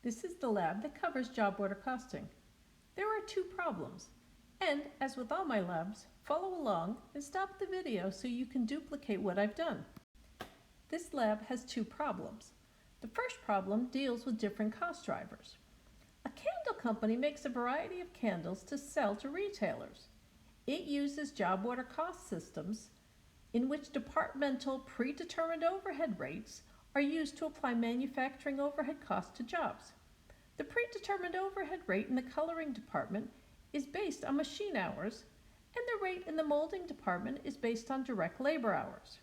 This is the lab that covers job order costing. There are two problems, and as with all my labs, follow along and stop the video so you can duplicate what I've done. This lab has two problems. The first problem deals with different cost drivers. A candle company makes a variety of candles to sell to retailers. It uses job order cost systems in which departmental predetermined overhead rates are used to apply manufacturing overhead costs to jobs. The predetermined overhead rate in the coloring department is based on machine hours, and the rate in the molding department is based on direct labor hours.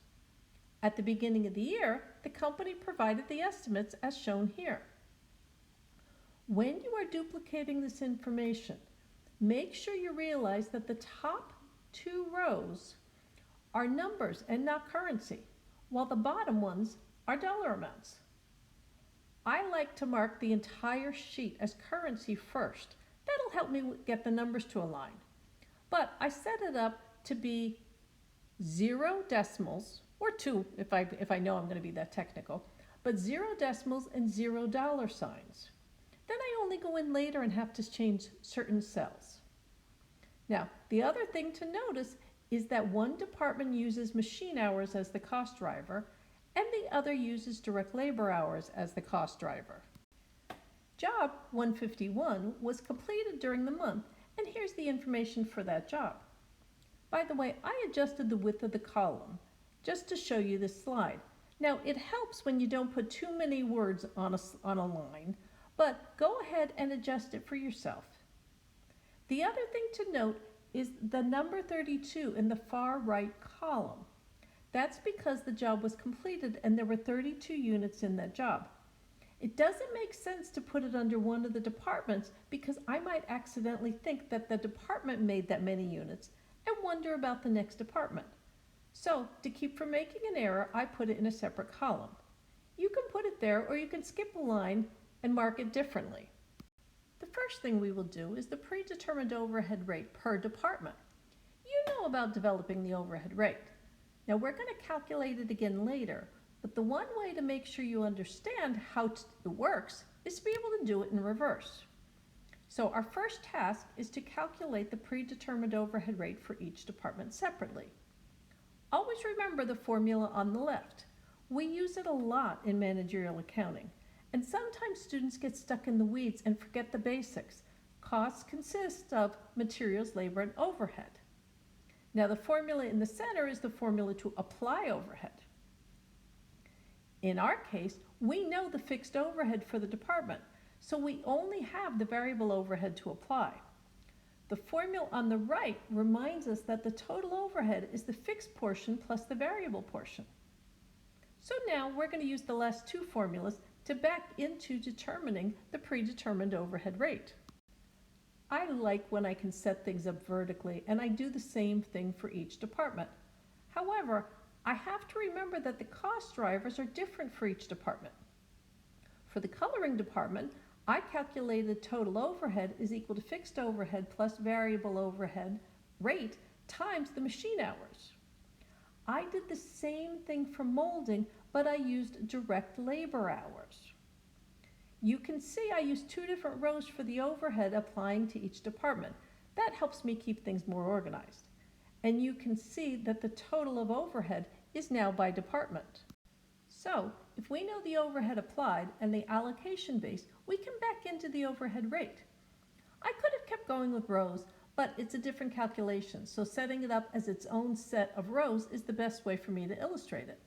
At the beginning of the year, the company provided the estimates as shown here. When you are duplicating this information, make sure you realize that the top two rows are numbers and not currency, while the bottom ones are dollar amounts. I like to mark the entire sheet as currency first. That'll help me get the numbers to align. But I set it up to be 0 decimals, or 2 if I know I'm going to be that technical, but 0 decimals and $0 signs. Then I only go in later and have to change certain cells. Now, the other thing to notice is that one department uses machine hours as the cost driver, and the other uses direct labor hours as the cost driver. Job 151 was completed during the month, and here's the information for that job. By the way, I adjusted the width of the column just to show you this slide. Now, it helps when you don't put too many words on a line, but go ahead and adjust it for yourself. The other thing to note is the number 32 in the far right column. That's because the job was completed and there were 32 units in that job. It doesn't make sense to put it under one of the departments because I might accidentally think that the department made that many units and wonder about the next department. So, to keep from making an error, I put it in a separate column. You can put it there or you can skip a line and mark it differently. The first thing we will do is the predetermined overhead rate per department. You know about developing the overhead rate. Now we're going to calculate it again later, but the one way to make sure you understand how it works is to be able to do it in reverse. So our first task is to calculate the predetermined overhead rate for each department separately. Always remember the formula on the left. We use it a lot in managerial accounting. And sometimes students get stuck in the weeds and forget the basics. Costs consist of materials, labor, and overhead. Now the formula in the center is the formula to apply overhead. In our case, we know the fixed overhead for the department, so we only have the variable overhead to apply. The formula on the right reminds us that the total overhead is the fixed portion plus the variable portion. So now we're going to use the last two formulas to back into determining the predetermined overhead rate. I like when I can set things up vertically, and I do the same thing for each department. However, I have to remember that the cost drivers are different for each department. For the coloring department, I calculated total overhead is equal to fixed overhead plus variable overhead rate times the machine hours. I did the same thing for molding, but I used direct labor hours. You can see I used two different rows for the overhead applying to each department. That helps me keep things more organized. And you can see that the total of overhead is now by department. So, if we know the overhead applied and the allocation base, we can back into the overhead rate. I could have kept going with rows, but it's a different calculation, so setting it up as its own set of rows is the best way for me to illustrate it.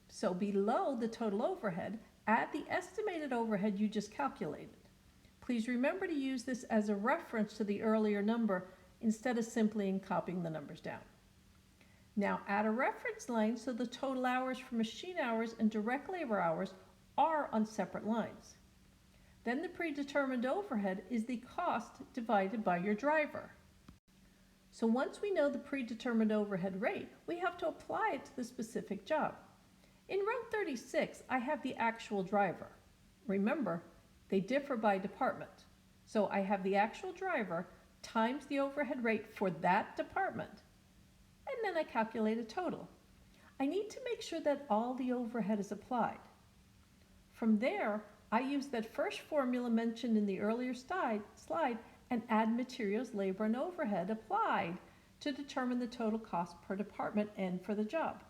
So below the total overhead, add the estimated overhead you just calculated. Please remember to use this as a reference to the earlier number instead of simply copying the numbers down. Now add a reference line so the total hours for machine hours and direct labor hours are on separate lines. Then the predetermined overhead is the cost divided by your driver. So once we know the predetermined overhead rate, we have to apply it to the specific job. In row 36, I have the actual driver. Remember, they differ by department. So I have the actual driver times the overhead rate for that department, and then I calculate a total. I need to make sure that all the overhead is applied. From there, I use that first formula mentioned in the earlier slide and add materials, labor, and overhead applied to determine the total cost per department and for the job.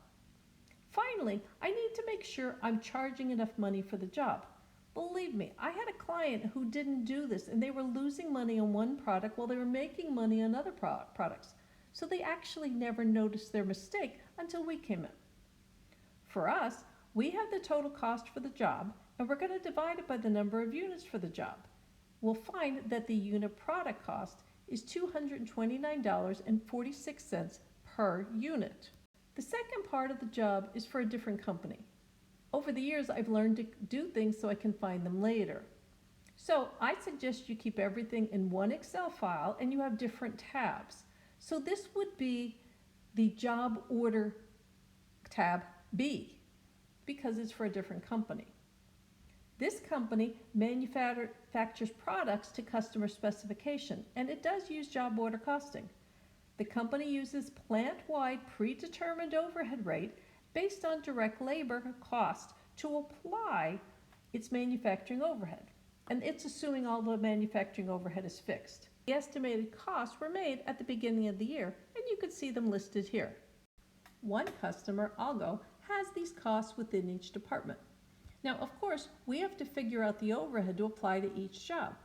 Finally, I need to make sure I'm charging enough money for the job. Believe me, I had a client who didn't do this, and they were losing money on one product while they were making money on other products. So they actually never noticed their mistake until we came in. For us, we have the total cost for the job, and we're going to divide it by the number of units for the job. We'll find that the unit product cost is $229.46 per unit. The second part of the job is for a different company. Over the years, I've learned to do things so I can find them later. So I suggest you keep everything in one Excel file and you have different tabs. So this would be the job order tab B, because it's for a different company. This company manufactures products to customer specification, and it does use job order costing. The company uses plant-wide predetermined overhead rate based on direct labor cost to apply its manufacturing overhead. And it's assuming all the manufacturing overhead is fixed. The estimated costs were made at the beginning of the year, and you can see them listed here. One customer, Algo, has these costs within each department. Now, of course, we have to figure out the overhead to apply to each job.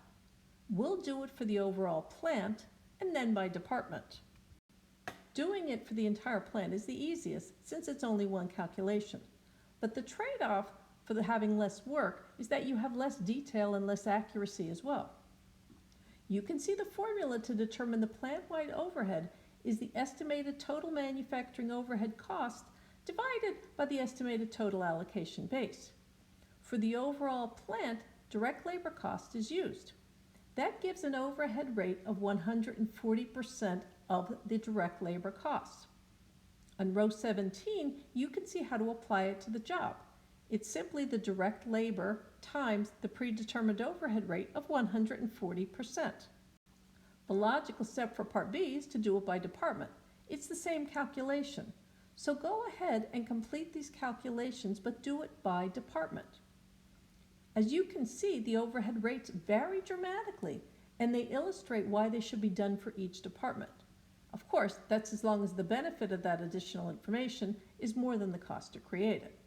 We'll do it for the overall plant and then by department. Doing it for the entire plant is the easiest since it's only one calculation. But the trade-off for having less work is that you have less detail and less accuracy as well. You can see the formula to determine the plant-wide overhead is the estimated total manufacturing overhead cost divided by the estimated total allocation base. For the overall plant, direct labor cost is used. That gives an overhead rate of 140% of the direct labor costs. On row 17, you can see how to apply it to the job. It's simply the direct labor times the predetermined overhead rate of 140%. The logical step for part B is to do it by department. It's the same calculation. So go ahead and complete these calculations, but do it by department. As you can see, the overhead rates vary dramatically, and they illustrate why they should be done for each department. Of course, that's as long as the benefit of that additional information is more than the cost to create it.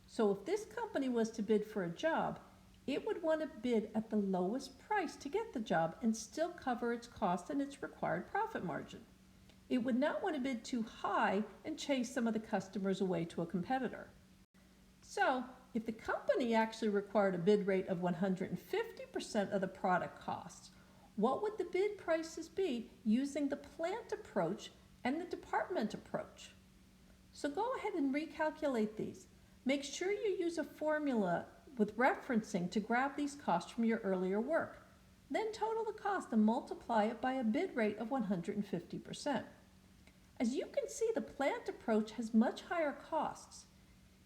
So if this company was to bid for a job, it would want to bid at the lowest price to get the job and still cover its cost and its required profit margin. It would not want to bid too high and chase some of the customers away to a competitor. So if the company actually required a bid rate of 150% of the product costs, what would the bid prices be using the plant approach and the department approach? So go ahead and recalculate these. Make sure you use a formula with referencing to grab these costs from your earlier work. Then total the cost and multiply it by a bid rate of 150%. As you can see, the plant approach has much higher costs.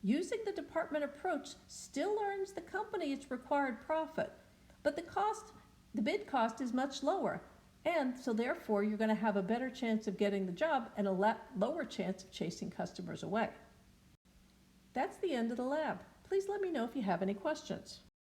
Using the department approach still earns the company its required profit, but the bid cost is much lower, and so therefore you're going to have a better chance of getting the job and a lower chance of chasing customers away. That's the end of the lab. Please let me know if you have any questions.